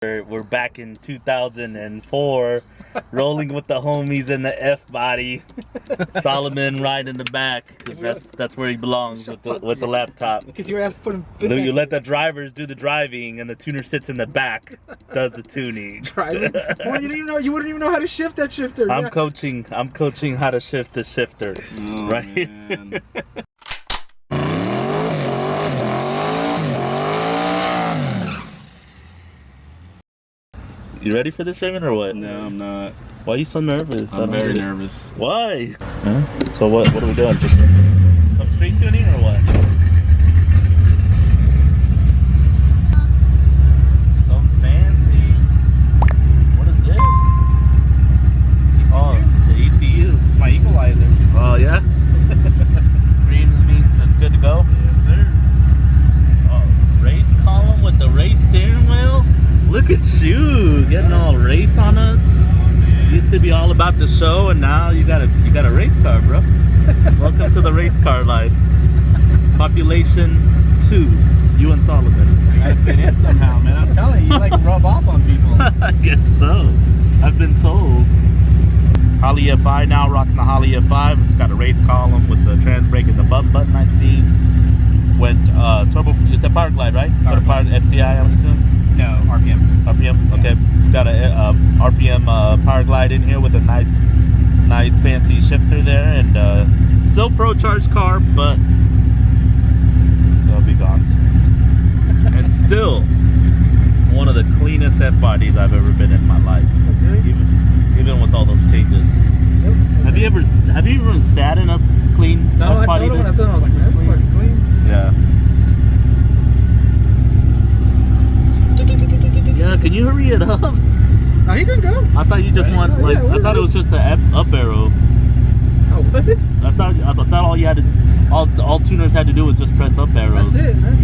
We're back in 2004, rolling with the homies in the F body. Solomon right in the back, because that's where he belongs with the laptop. Because your ass put him. You let the drivers do the driving, and the tuner sits in the back, does the tuning. Driving? Well, you wouldn't even know how to shift that shifter. I'm coaching how to shift the shifter. Oh, right. Man. You ready for this, Raymond, or what? No, I'm not. Why are you so nervous? I'm very nervous. Why? Huh? So what are we doing? Just some street tuning or what? So fancy. What is this? Oh, the ECU. My equalizer. Oh yeah? Green means it's good to go? Yes, sir. Oh, race column with the race steering wheel? Look at you, getting all race on us. Oh, used to be all about the show, and now you got a race car, bro. Welcome to the race car life. Population 2, you and Solomon. I gotta fit in somehow, man. I'm telling you, you like rub off on people. I guess so. I've been told. Holly F5 now, rocking the Holly F5. It's got a race column with the trans brake and the button I see. Went turbo. It's a power glide, right? Got a power FTI, I'm assuming. No, RPM. RPM, okay. Got a RPM power glide in here with a nice fancy shifter there, and still pro charge car, but they'll be gone. And still one of the cleanest F bodies I've ever been in my life. Okay. Even with all those changes. Yep. Have you ever sat in a clean F body? No, I was like, that's fucking clean. Yeah. Yeah, can you hurry it up? No, he can go. I thought you just want like I thought it was just the up arrow. Oh, what? I thought all you had to all tuners had to do was just press up arrows. That's it, man.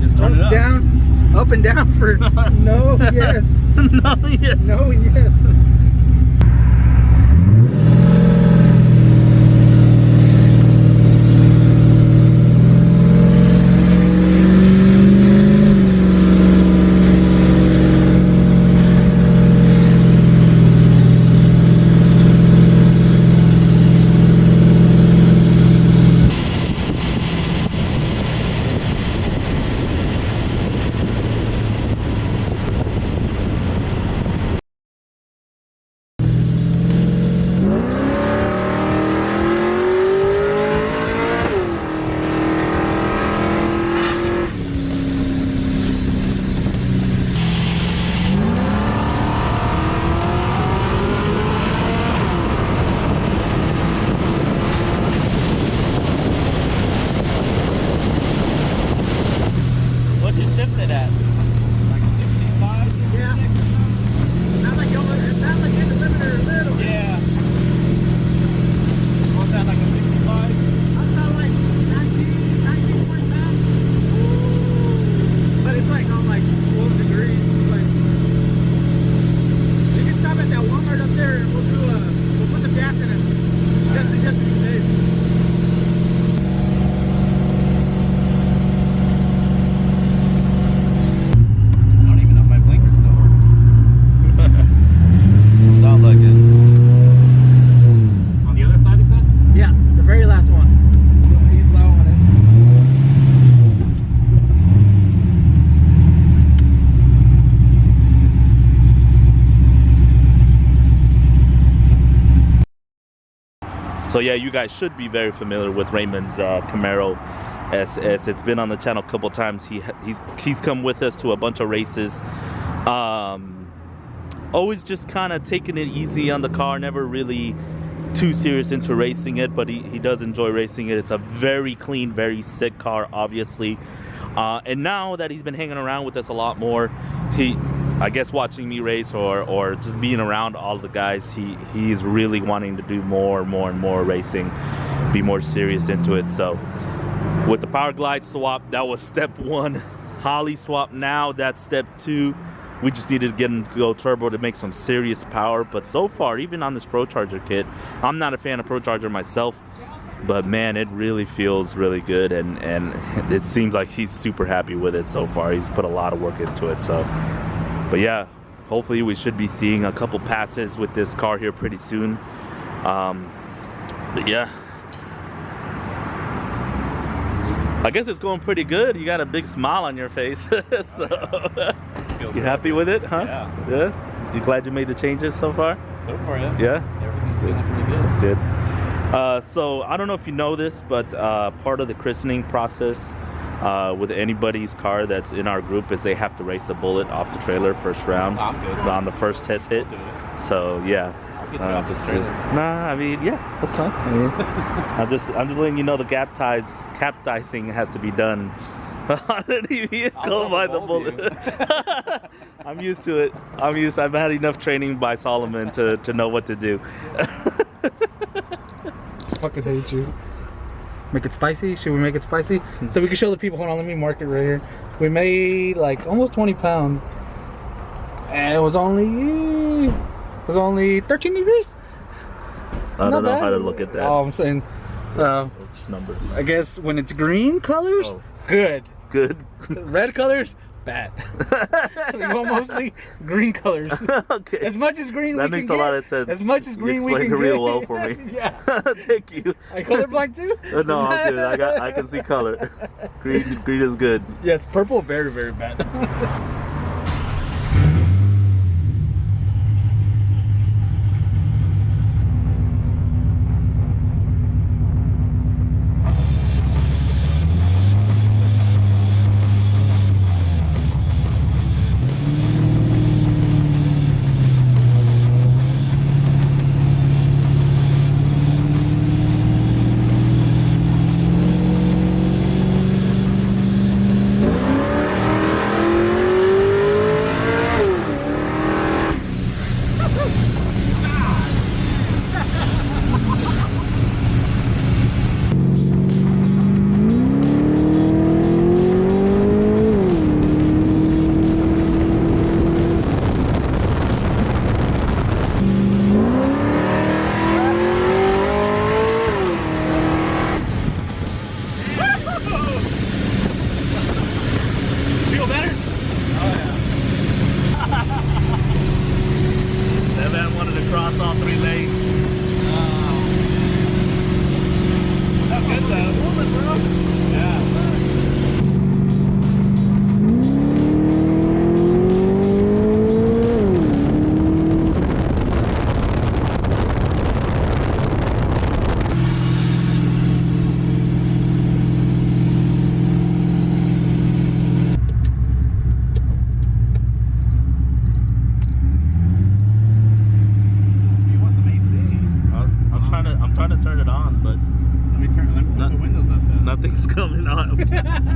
Just turn it up. Down, up and down for no, yes. No, yes. No, yes. What'd you shift it at? Like a 65? Yeah. Sounds like you're in the limiter a little. Yeah. What's that, like a 65? I felt like 19.9. But it's like on like 12 degrees. Like, you can stop at that Walmart up there and we'll put some gas in it. Just to be safe. I don't even know if my blinker still works. Sounds like it. On the other side, he said? Yeah, the very last one. He's low on So yeah, you guys should be very familiar with Raymond's Camaro SS. It's been on the channel a couple times. He's come with us to a bunch of races. Always just kind of taking it easy on the car, never really too serious into racing it, but he does enjoy racing it. It's a very clean, very sick car, obviously. And now that he's been hanging around with us a lot more, I guess watching me race or just being around all the guys, he's really wanting to do more and more racing, be more serious into it. So with the power glide swap, that was step 1. Holly swap now, that's step 2. We just needed to get him to go turbo to make some serious power. But so far, even on this Pro Charger kit, I'm not a fan of Pro Charger myself, but man, it really feels really good, and it seems like he's super happy with it so far. He's put a lot of work into it. So, but yeah, hopefully we should be seeing a couple passes with this car here pretty soon. But yeah, I guess it's going pretty good. You got a big smile on your face. So you happy with it, huh? Yeah. Yeah. You glad you made the changes so far? So far, yeah. Yeah. Everything's feeling pretty good. That's good. So I don't know if you know this, but part of the christening process with anybody's car that's in our group is they have to race the bullet off the trailer first round. I'm good. On the first test hit. So yeah. I'll get you off the trailer. Nah, I mean, yeah, that's fine. I mean, I'm just letting you know the capsizing has to be done on any vehicle by the bullet. I'm used to it. I've had enough training by Solomon to know what to do. Fucking hate you. Make it spicy? Should we make it spicy? So we can show the people. Hold on, let me mark it right here. We made like almost 20 pounds. And it was only 13 liters? I don't know how to look at that. Oh, I'm saying, Which number? I guess when it's green colors, good. Good. Red colors, bad. We want mostly green colors. Okay. As much as green that we makes can a lot get, of sense. as much as green we can explained it real get. well for me. Yeah. Thank you. I colorblind too? No, I'm good. I can see color. Green is good. Yes, purple, very, very bad. Nothing's coming on.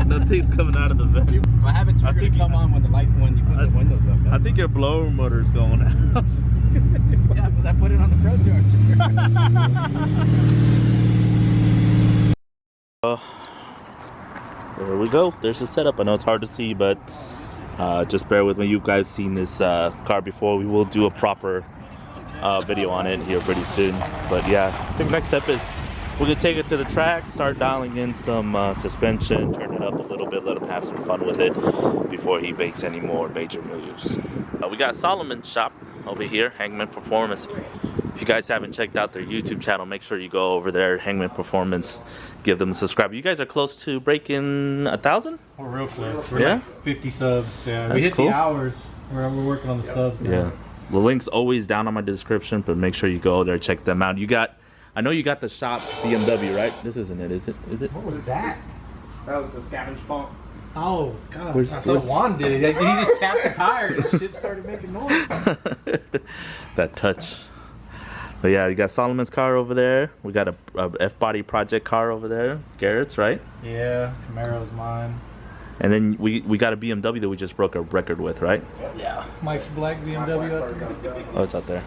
Nothing's coming out of the vent. My habits are going to come on when you put the windows up. I think your blower motor's going out. Yeah, because I put it on the Pro Charger. There we go. There's the setup. I know it's hard to see, but just bear with me. You guys seen this car before. We will do a proper video on it here pretty soon. But yeah, I think next step is we're gonna take it to the track, start dialing in some suspension, turn it up a little bit, let him have some fun with it before he makes any more major moves. We got Solomon's shop over here, Hangman Performance. If you guys haven't checked out their YouTube channel, make sure you go over there, Hangman Performance, give them a subscribe. You guys are close to breaking 1,000? We're real close. We're Yeah? like 50 subs. Yeah, That's we hit cool. the hours. We're working on the subs now. Yeah. The link's always down on my description, but make sure you go there, check them out. I know you got the shop BMW, right? This isn't it, is it? Is it? What was that? That was the scavenge pump. Oh, God. Where's- I thought Juan did it. He just tapped the tire and shit started making noise. That touch. But yeah, you got Solomon's car over there. We got a F-body project car over there. Garrett's, right? Yeah, Camaro's mine. And then we got a BMW that we just broke a record with, right? Yeah. Mike's black BMW. Oh, it's out there.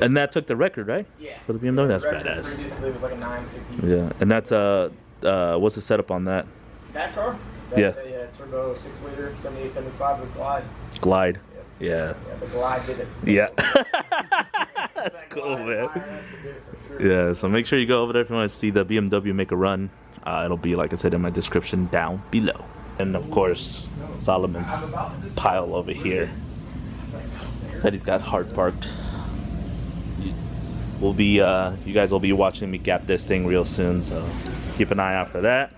And that took the record, right? Yeah. For the BMW, that's Record badass. Previously it was like a 950. Yeah, and that's what's the setup on that? That car? That's Yeah. a turbo 6-liter 7875 with Glide. Glide. Yeah. Yeah, the Glide did it. Yeah. That's cool, man. Yeah, so make sure you go over there if you want to see the BMW make a run. It'll be, like I said, in my description down below. And of course, Solomon's pile over here that he's got hard parked. We'll be, you guys will be watching me gap this thing real soon, so keep an eye out for that.